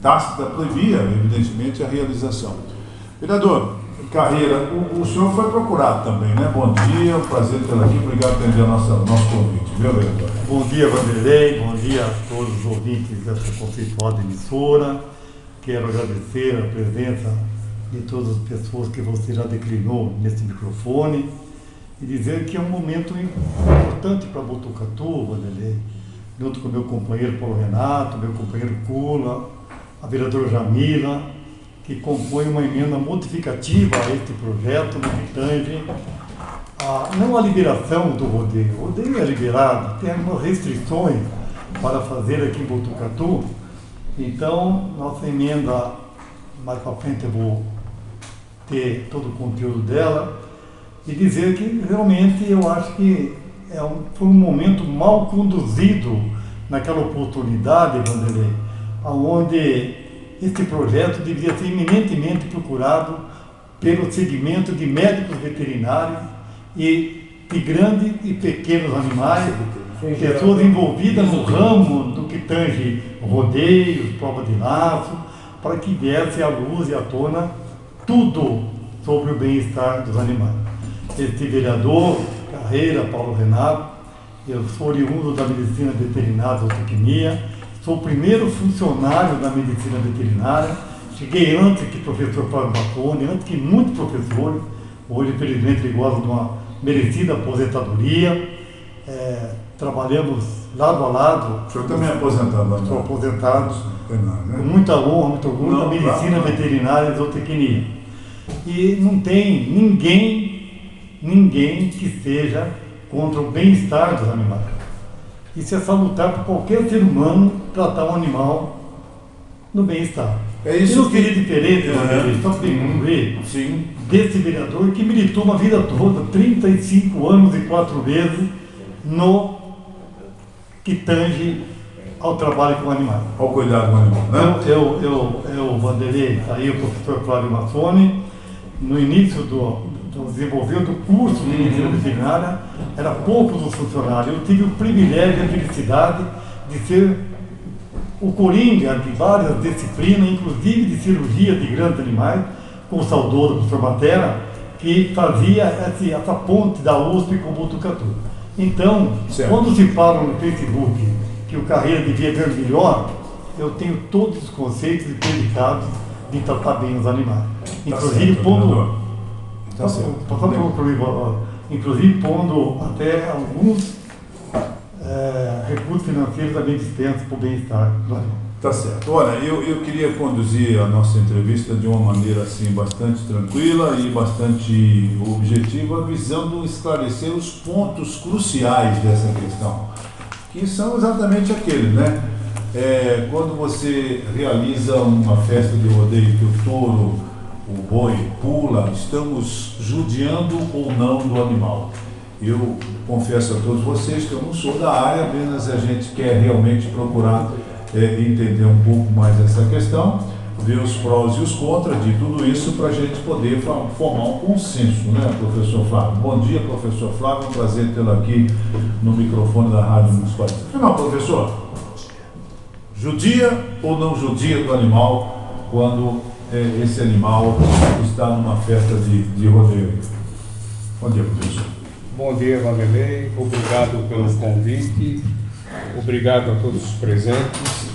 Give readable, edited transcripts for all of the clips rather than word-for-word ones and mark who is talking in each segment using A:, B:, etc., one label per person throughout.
A: tácita proibia, evidentemente, a realização. Vereador Carreira, o senhor foi procurado também, né? Bom dia, prazer tê-lo aqui, obrigado por atender o nosso convite, viu, vereador?
B: Bom dia, Vanderlei, bom dia a todos os ouvintes dessa conceituada emissora. Quero agradecer a presença de todas as pessoas que você já declinou nesse microfone e dizer que é um momento importante para Botucatu, Vanderlei, junto com meu companheiro Paulo Renato, meu companheiro Cula, a vereadora Jamila, que compõe uma emenda modificativa a este projeto, no que tange não a liberação do rodeio. O rodeio é liberado, tem algumas restrições para fazer aqui em Botucatu. Então, nossa emenda, mais para frente eu vou ter todo o conteúdo dela, e dizer que realmente eu acho que foi um momento mal conduzido naquela oportunidade, Vanderlei, onde este projeto deveria ser eminentemente procurado pelo segmento de médicos veterinários e de grandes e pequenos animais, pessoas envolvidas no ramo do que tange rodeios, prova de laço, para que viesse à luz e à tona tudo sobre o bem-estar dos animais. Este vereador Carreira, Paulo Renato, eu sou oriundo da medicina veterinária e zootecnia, sou o primeiro funcionário da medicina veterinária, cheguei antes que o professor Flávio Bacone, antes que muitos professores, hoje infelizmente ele goza de uma merecida aposentadoria, trabalhamos lado a lado.
A: O senhor também é aposentado?
B: Estou aposentado, com muita honra, muito orgulho da medicina veterinária e zootecnia. E não tem ninguém que seja contra o bem-estar dos animais. Isso é salutar para qualquer ser humano tratar um animal no bem-estar.
A: Isso
B: eu não queria diferença, só para concluir, desse vereador que militou uma vida toda, 35 anos e 4 meses, no que tange ao trabalho com o animal.
A: Ao cuidado com o animal, né?
B: Eu Vanderlei, aí o professor Flávio Massoni, no início do desenvolvimento do curso de medicina veterinária, era poucos os funcionários. Eu tive o privilégio e a felicidade de ser o coringa de várias disciplinas, inclusive de cirurgia de grandes animais, com o saudoso professor Matera, que fazia essa ponte da USP com o Botucatu. Então, quando se fala no Facebook que o Carreira devia ver melhor, eu tenho todos os conceitos e predicados de tratar bem os animais. Inclusive, inclusive pondo até alguns recursos financeiros também dispensos para o bem-estar do animal.
A: Tá certo. Olha, eu queria conduzir a nossa entrevista de uma maneira assim bastante tranquila e bastante objetiva, visando esclarecer os pontos cruciais dessa questão, que são exatamente aqueles, né? Quando você realiza uma festa de rodeio que o touro, o boi pula, estamos judiando ou não do animal? Eu confesso a todos vocês que eu não sou da área, apenas a gente quer realmente procurar entender um pouco mais essa questão, ver os prós e os contras de tudo isso para a gente poder formar um consenso, né, professor Flávio? Bom dia, professor Flávio, é um prazer tê-lo aqui no microfone da Rádio Municipal. Afinal, professor, judia ou não judia do animal quando esse animal está numa festa de rodeio? Bom dia, professor.
C: Bom dia, Vanderlei. Obrigado pelo convite. Obrigado a todos os presentes.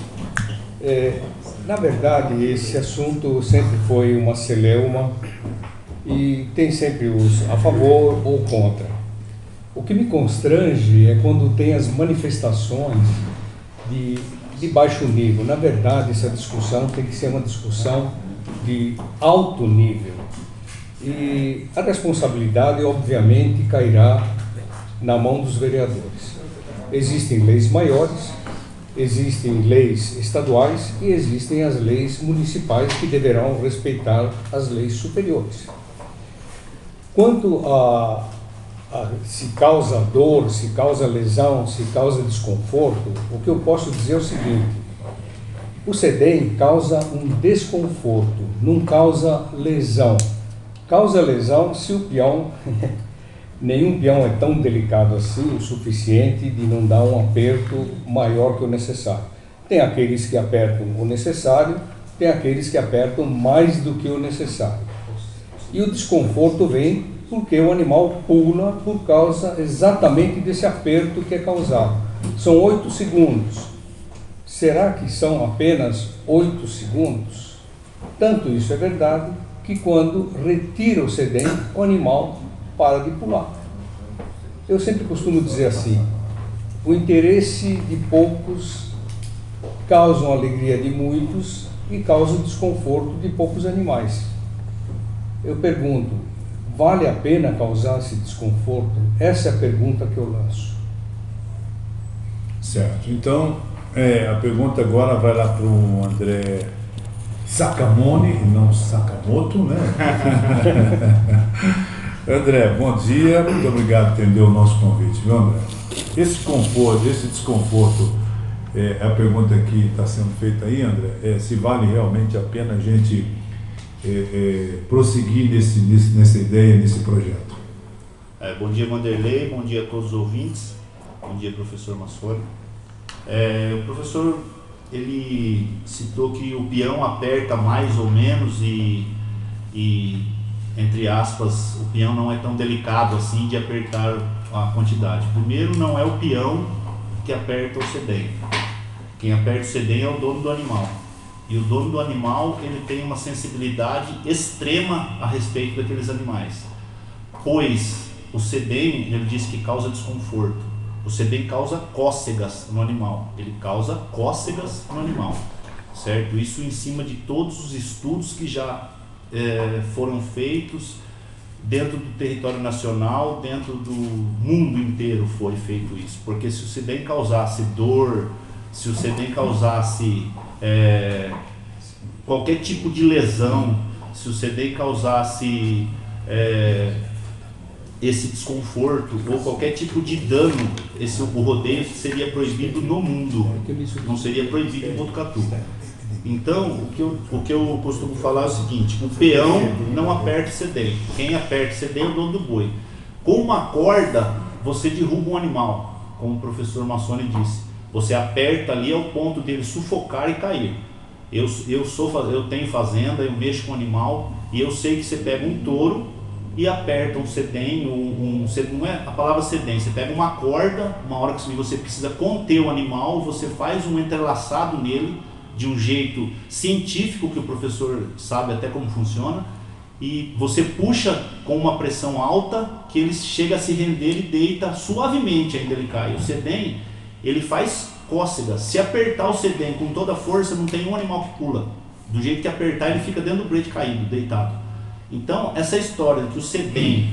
C: Na verdade, esse assunto sempre foi uma celeuma e tem sempre os a favor ou contra. O que me constrange é quando tem as manifestações de baixo nível. Na verdade, essa discussão tem que ser uma discussão de alto nível. E a responsabilidade, obviamente, cairá na mão dos vereadores. Existem leis maiores, existem leis estaduais e existem as leis municipais que deverão respeitar as leis superiores. Quanto a se causa dor, se causa lesão, se causa desconforto, o que eu posso dizer é o seguinte: o SEDEM causa um desconforto, não causa lesão. Causa lesão se o peão, nenhum peão é tão delicado assim, o suficiente de não dar um aperto maior que o necessário. Tem aqueles que apertam o necessário, tem aqueles que apertam mais do que o necessário. E o desconforto vem porque o animal pula por causa exatamente desse aperto que é causado. São 8 segundos. Será que são apenas 8 segundos? Tanto isso é verdade que quando retira o sedem, o animal para de pular. Eu sempre costumo dizer assim: o interesse de poucos causa a alegria de muitos e causa o desconforto de poucos animais. Eu pergunto, vale a pena causar esse desconforto? Essa é a pergunta que eu lanço.
A: Certo. Então, a pergunta agora vai lá para o André Sacamone, e não Sakamoto, né? André, bom dia, muito obrigado por atender o nosso convite, viu, André? Esse desconforto, a pergunta que está sendo feita aí, André, se vale realmente a pena a gente prosseguir nessa ideia, nesse projeto.
D: Bom dia, Vanderlei, bom dia a todos os ouvintes, bom dia, professor Massori. O professor, ele citou que o peão aperta mais ou menos e entre aspas, o peão não é tão delicado assim de apertar a quantidade. Primeiro, não é o peão que aperta o sedem. Quem aperta o sedem é o dono do animal. E o dono do animal, ele tem uma sensibilidade extrema a respeito daqueles animais. Pois o sedem, ele diz que causa desconforto. O sedem causa cócegas no animal. Ele causa cócegas no animal. Certo? Isso em cima de todos os estudos que já foram feitos dentro do território nacional, dentro do mundo inteiro foi feito isso. Porque se o sedem causasse dor, se o sedem causasse qualquer tipo de lesão, se o sedem causasse esse desconforto ou qualquer tipo de dano, o rodeio seria proibido no mundo, não seria proibido em Botucatu. Então, o que eu costumo falar é o seguinte: o peão não aperta o sedem. Quem aperta o sedem é o dono do boi. Com uma corda, você derruba um animal, como o professor Massoni disse. Você aperta ali ao ponto dele sufocar e cair. Eu tenho fazenda, eu mexo com animal, e eu sei que você pega um touro e aperta um sedem, não é a palavra sedem, você pega uma corda, uma hora que você precisa conter o animal, você faz um entrelaçado nele, de um jeito científico, que o professor sabe até como funciona, e você puxa com uma pressão alta, que ele chega a se render e deita suavemente, ainda ele cai. O sedem, ele faz cócegas. Se apertar o sedem com toda a força, não tem um animal que pula. Do jeito que apertar, ele fica dentro do brete caído, deitado. Então, essa história de que o sedem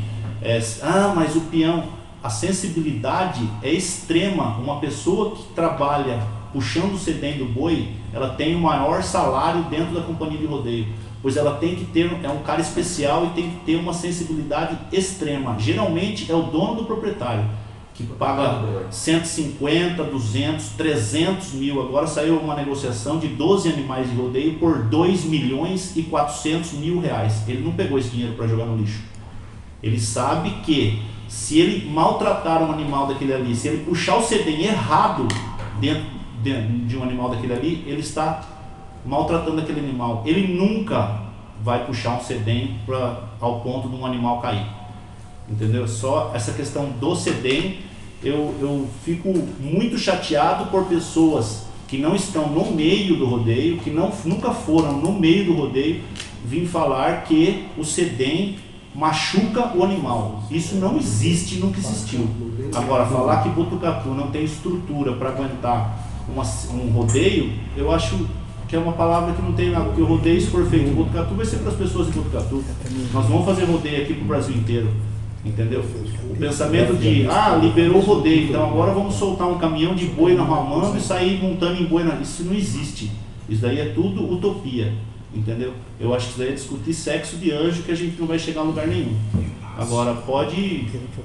D: mas o peão, a sensibilidade é extrema. Uma pessoa que trabalha puxando o sedem do boi, ela tem o maior salário dentro da companhia de rodeio, pois ela tem que ter, é um cara especial e tem que ter uma sensibilidade extrema. Geralmente é o dono do proprietário, que paga 150, 200, 300 mil. Agora saiu uma negociação de 12 animais de rodeio por 2 milhões e 400 mil reais. Ele não pegou esse dinheiro para jogar no lixo. Ele sabe que se ele maltratar um animal daquele ali, se ele puxar o sedem errado dentro de um animal daquele ali, ele está maltratando aquele animal. Ele nunca vai puxar um sedem ao ponto de um animal cair. Entendeu? Só essa questão do sedem, eu fico muito chateado por pessoas que não estão no meio do rodeio, que nunca foram no meio do rodeio, vir falar que o sedem machuca o animal. Isso não existe, nunca existiu. Agora, falar que Botucatu não tem estrutura para aguentar um rodeio, eu acho que é uma palavra que não tem nada, porque o rodeio, se for feito em Botucatu, vai ser para as pessoas de Botucatu. Nós vamos fazer rodeio aqui para o Brasil inteiro, entendeu? O pensamento de, liberou o rodeio, então agora vamos soltar um caminhão de boi na Ramando e sair montando em boi, isso não existe. Isso daí é tudo utopia, entendeu? Eu acho que isso daí é discutir sexo de anjo, que a gente não vai chegar a lugar nenhum. Agora,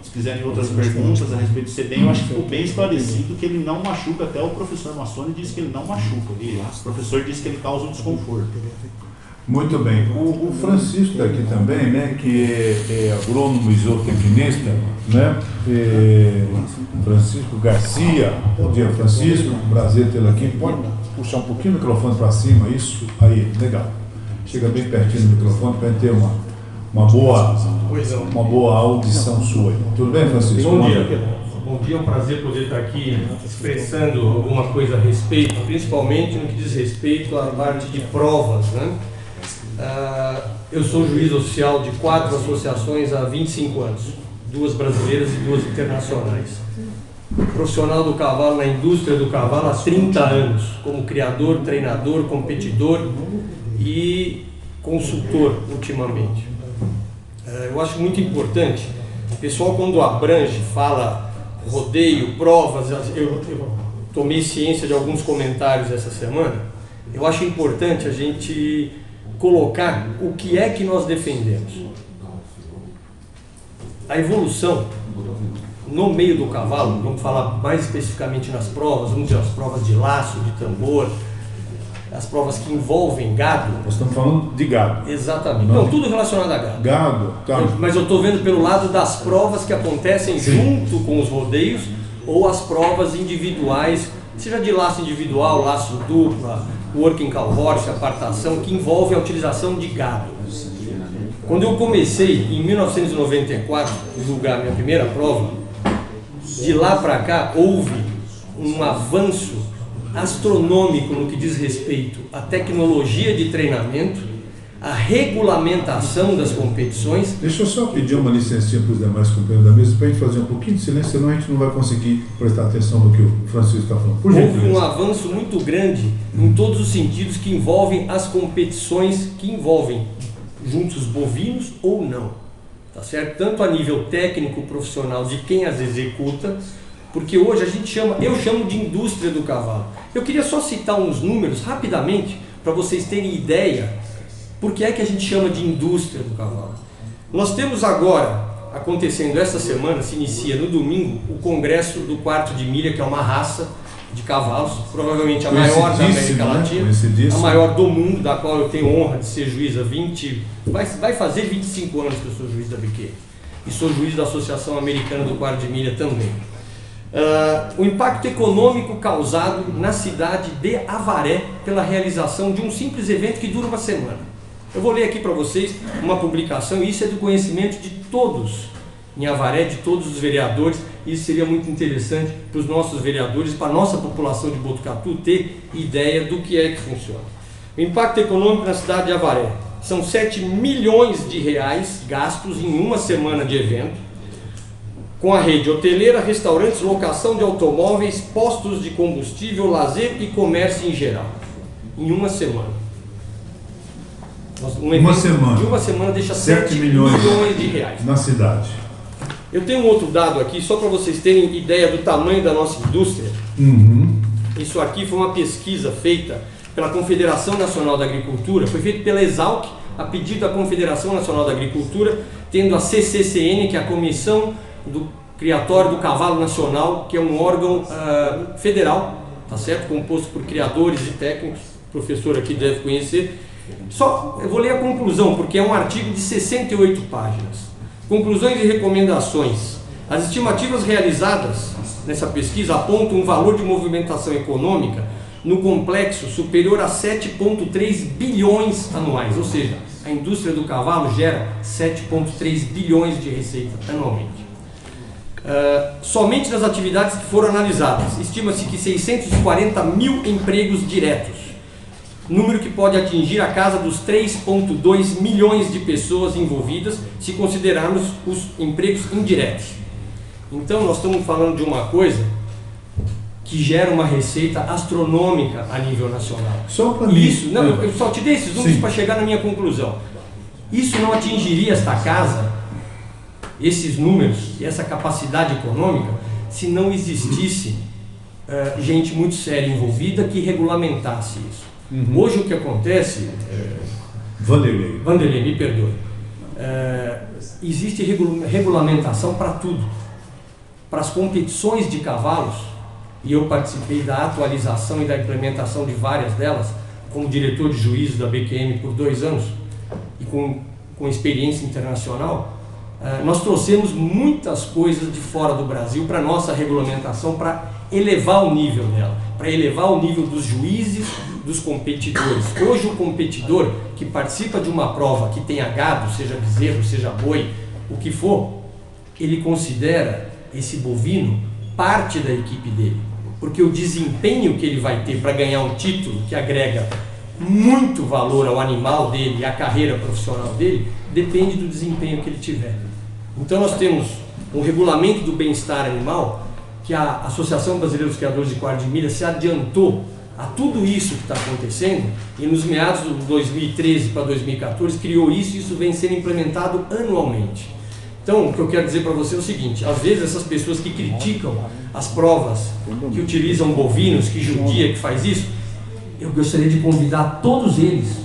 D: se quiserem outras perguntas a respeito do sedem, eu acho que ficou bem esclarecido que ele não machuca. Até o professor Massoni disse que ele não machuca. O professor disse que ele causa um desconforto.
A: Muito bem. O Francisco está aqui também, né, que é agrônomo e zootecnista, né? Francisco Garcia. Bom dia, Francisco. Prazer tê-lo aqui. Pode puxar um pouquinho o microfone para cima, isso, aí, legal. Chega bem pertinho do microfone para ter uma boa audição sua. Tudo bem, Francisco?
E: Bom dia. Bom dia, é um prazer poder estar aqui expressando alguma coisa a respeito, principalmente no que diz respeito à parte de provas, né? Eu sou juiz oficial de 4 associações há 25 anos, 2 brasileiras e 2 internacionais. Profissional do cavalo na indústria do cavalo há 30 anos, como criador, treinador, competidor e consultor ultimamente. Eu acho muito importante, o pessoal quando abrange, fala rodeio, provas, eu tomei ciência de alguns comentários essa semana, eu acho importante a gente colocar o que é que nós defendemos. A evolução no meio do cavalo, vamos falar mais especificamente nas provas, vamos dizer, as provas de laço, de tambor, as provas que envolvem gado.
A: Nós estamos falando de gado.
E: Exatamente. Não, tudo relacionado a gado.
A: Gado, tá.
E: Mas eu estou vendo pelo lado das provas que acontecem junto com os rodeios ou as provas individuais, seja de laço individual, laço dupla, working cow horse, apartação, que envolve a utilização de gado. Quando eu comecei, em 1994, a julgar minha primeira prova, de lá para cá houve um avanço astronômico no que diz respeito à tecnologia de treinamento, à regulamentação das competições.
A: Deixa eu só pedir uma licencinha para os demais companheiros da mesa para a gente fazer um pouquinho de silêncio, senão a gente não vai conseguir prestar atenção no que o Francisco está falando. Por
E: Houve
A: gentileza.
E: um avanço muito grande em todos os sentidos que envolvem as competições, que envolvem juntos bovinos ou não, tá certo? Tanto a nível técnico, profissional de quem as executa, porque hoje a gente eu chamo de indústria do cavalo. Eu queria só citar uns números rapidamente para vocês terem ideia por que é que a gente chama de indústria do cavalo. Nós temos agora, acontecendo essa semana, se inicia no domingo, o congresso do quarto de milha, que é uma raça de cavalos, provavelmente a maior da América Latina, a maior do mundo, da qual eu tenho honra de ser juiz há vai fazer 25 anos que eu sou juiz da BQ. E sou juiz da Associação Americana do Quarto de Milha também. O impacto econômico causado na cidade de Avaré pela realização de um simples evento que dura uma semana. Eu vou ler aqui para vocês uma publicação, e isso é do conhecimento de todos em Avaré, de todos os vereadores. Isso seria muito interessante para os nossos vereadores, para a nossa população de Botucatu ter ideia do que é que funciona. O impacto econômico na cidade de Avaré são 7 milhões de reais gastos em uma semana de evento, com a rede hoteleira, restaurantes, locação de automóveis, postos de combustível, lazer e comércio em geral. Em uma semana.
A: Uma semana.
E: De uma semana deixa 7 milhões de reais.
A: Na cidade.
E: Eu tenho um outro dado aqui, só para vocês terem ideia do tamanho da nossa indústria. Isso aqui foi uma pesquisa feita pela Confederação Nacional da Agricultura, foi feito pela Exalc, a pedido da Confederação Nacional da Agricultura, tendo a CCCN, que é a Comissão do Criatório do Cavalo Nacional, que é um órgão federal, tá certo? Composto por criadores e técnicos, o professor aqui deve conhecer. Só eu vou ler a conclusão, porque é um artigo de 68 páginas. Conclusões e recomendações. As estimativas realizadas nessa pesquisa apontam um valor de movimentação econômica no complexo superior a 7,3 bilhões anuais, ou seja, a indústria do cavalo gera 7,3 bilhões de receita anualmente. Somente nas atividades que foram analisadas, estima-se que 640 mil empregos diretos, número que pode atingir a casa dos 3,2 milhões de pessoas envolvidas, se considerarmos os empregos indiretos. Então nós estamos falando de uma coisa que gera uma receita astronômica a nível nacional.
A: Só para mim.
E: Isso, não, eu só te dei esses números para chegar na minha conclusão. Isso não atingiria esta casa, esses números e essa capacidade econômica, se não existisse gente muito séria envolvida que regulamentasse isso. Hoje o que acontece... Vanderlei, me perdoe. Existe regulamentação para tudo. Para as competições de cavalos, e eu participei da atualização e da implementação de várias delas, como diretor de juízo da BQM por 2 anos, e com experiência internacional, nós trouxemos muitas coisas de fora do Brasil para a nossa regulamentação, para elevar o nível dela. para elevar o nível dos juízes, dos competidores. Hoje o competidor que participa de uma prova que tenha gado, seja bezerro, seja boi, o que for, ele considera esse bovino parte da equipe dele, porque o desempenho que ele vai ter para ganhar um título que agrega muito valor ao animal dele e à carreira profissional dele, depende do desempenho que ele tiver. Então nós temos um regulamento do bem-estar animal que a Associação Brasileira dos Criadores de Quarto de Milha se adiantou a tudo isso que está acontecendo e nos meados de 2013 para 2014 criou isso e isso vem sendo implementado anualmente. Então o que eu quero dizer para você é o seguinte, às vezes essas pessoas que criticam as provas, que utilizam bovinos, que judia, que faz isso, eu gostaria de convidar todos eles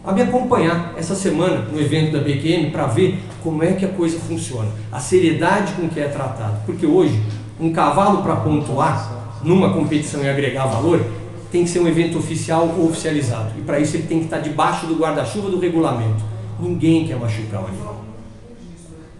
E: a me acompanhar essa semana no evento da BQM para ver como é que a coisa funciona, a seriedade com que é tratado, porque hoje um cavalo para pontuar numa competição e agregar valor tem que ser um evento oficial ou oficializado, e para isso ele tem que estar debaixo do guarda-chuva do regulamento. Ninguém quer machucar o animal.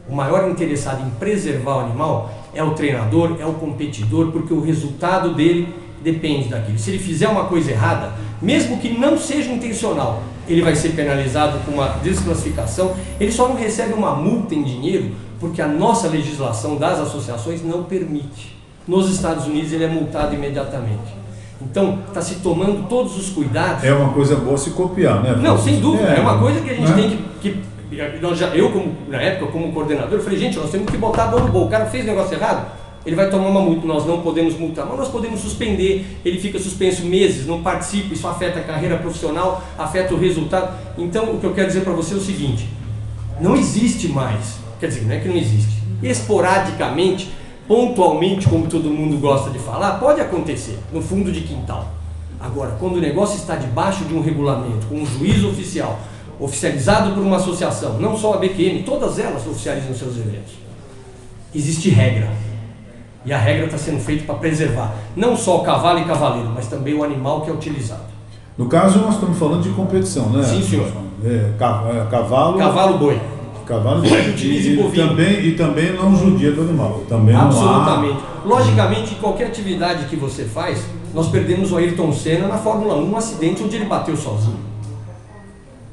E: O maior interessado em preservar o animal é o treinador, é o competidor, porque o resultado dele depende daquilo. Se ele fizer uma coisa errada, mesmo que não seja intencional, ele vai ser penalizado com uma desclassificação. Ele só não recebe uma multa em dinheiro porque a nossa legislação das associações não permite. Nos Estados Unidos ele é multado imediatamente. Então está se tomando todos os cuidados.
A: É uma coisa boa se copiar, né?
E: Não, sem dúvida. É uma coisa que a gente tem que eu, na época, como coordenador, eu falei, gente, nós temos que botar a mão no bolo. O cara fez negócio errado, ele vai tomar uma multa. Nós não podemos multar, mas nós podemos suspender. Ele fica suspenso meses, não participa, isso afeta a carreira profissional, afeta o resultado. Então, o que eu quero dizer para você é o seguinte, não existe mais, quer dizer, não é que não existe, esporadicamente, pontualmente, como todo mundo gosta de falar, pode acontecer, no fundo de quintal. Agora, quando o negócio está debaixo de um regulamento, com um juízo oficial, oficializado por uma associação, não só a BQM, todas elas oficializam seus eventos. Existe regra. E a regra está sendo feita para preservar não só o cavalo e cavaleiro, mas também o animal que é utilizado.
A: No caso, nós estamos falando de competição, né?
E: Sim, senhor.
A: Cavalo...
E: Cavalo-boi.
A: Cavalo e também não judia do animal. Também
E: absolutamente.
A: Não há...
E: Logicamente, em qualquer atividade que você faz, nós perdemos o Ayrton Senna na Fórmula 1, um acidente onde ele bateu sozinho.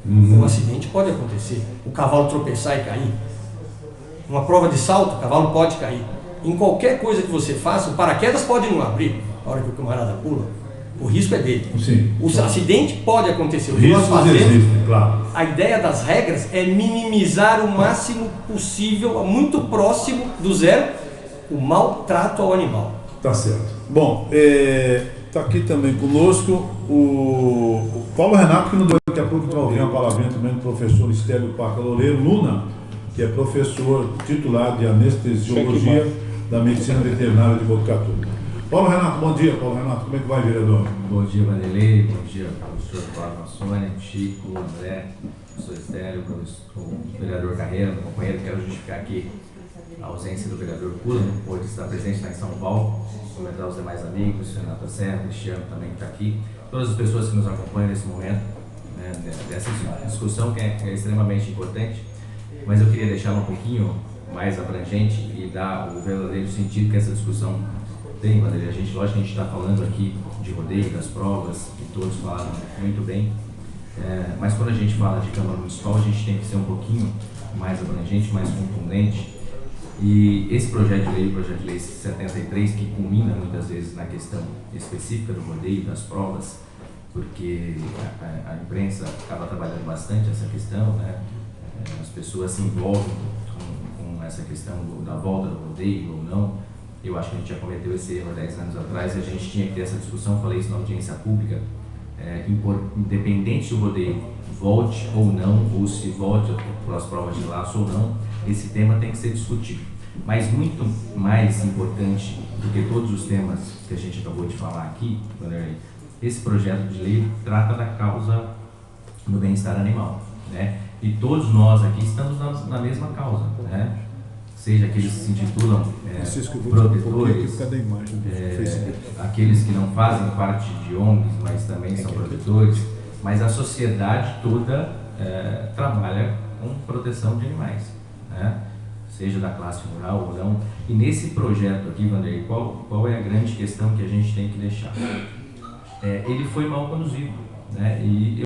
E: Um acidente pode acontecer, o cavalo tropeçar e cair. Uma prova de salto, o cavalo pode cair. Em qualquer coisa que você faça, o paraquedas pode não abrir na hora que o camarada pula. O risco é dele.
A: Sim.
E: O acidente pode acontecer. O que
A: riscos
E: nós fazemos,
A: existem, claro.
E: A ideia das regras é minimizar o máximo possível, muito próximo do zero, o maltrato ao animal.
A: Tá certo. Bom, está aqui também conosco o Paulo Renato, que daqui a pouco vai ouvir uma palavrinha também do professor Estélio Paca Loureiro Luna, que é professor titular de anestesiologia da medicina veterinária de Botucatu. Paulo Renato, bom dia. Paulo Renato, como é que vai, vereador?
F: Bom dia, Vanderlei. Bom dia, professor Cláudio Massoni, Chico, André, professor Estélio, o vereador Carreira, meu companheiro. Quero justificar aqui a ausência do vereador Cula, não pôde estar presente lá em São Paulo. Comentar os demais amigos, Renata Serra, Cristiano também que está aqui, todas as pessoas que nos acompanham nesse momento, né, dessa discussão que é extremamente importante, mas eu queria deixar um pouquinho mais abrangente e dar o verdadeiro sentido que essa discussão tem, Vanderlei. Lógico que a gente está falando aqui de rodeio, das provas, que todos falaram muito bem, mas quando a gente fala de Câmara Municipal, a gente tem que ser um pouquinho mais abrangente, mais contundente. E esse projeto de lei, o projeto de lei 73, que culmina muitas vezes na questão específica do rodeio, das provas, porque a imprensa acaba trabalhando bastante essa questão, né? As pessoas se envolvem com essa questão da volta do rodeio ou não. Eu acho que a gente já cometeu esse erro há 10 anos atrás e a gente tinha que ter essa discussão, falei isso na audiência pública, independente se o rodeio volte ou não, ou se volte para as provas de laço ou não, esse tema tem que ser discutido. Mas muito mais importante do que todos os temas que a gente acabou de falar aqui, esse projeto de lei trata da causa do bem-estar animal, né? E todos nós aqui estamos na mesma causa, né? Seja aqueles que se intitulam protetores, aqueles que não fazem parte de ONGs, mas também são protetores, mas a sociedade toda trabalha com proteção de animais, né? seja da classe rural ou não. E nesse projeto aqui, Vanderlei, qual é a grande questão que a gente tem que deixar? Ele foi mal conduzido, né? E